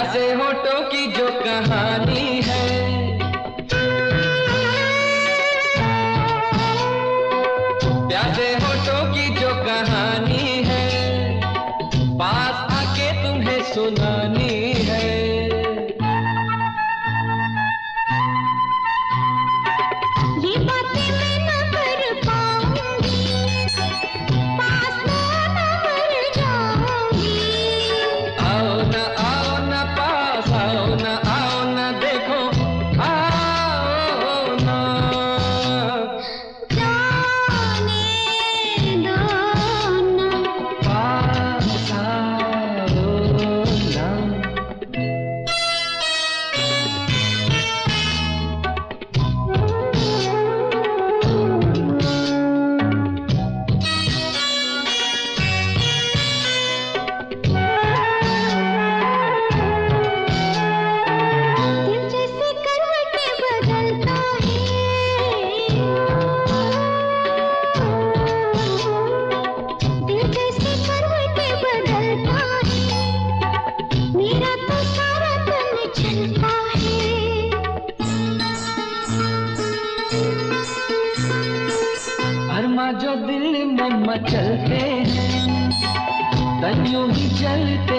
प्यासे होठों की जो कहानी है, प्यासे होठों की जो कहानी है, पास आके तुम्हें सुनानी है। ये बातें मैं न कर पाऊंगी, पास में न मर जाऊंगी। आओ न पास आओ न देखो, आओ ना। जाने दो ना, पास आओ ना। दिल जैसे करवटें बदलता है, दिल जैसे करवटें बदलता है, मेरा तो सारा तन चलता है। अरमा जो दिल में मचलते हैं, तन यूं ही चलते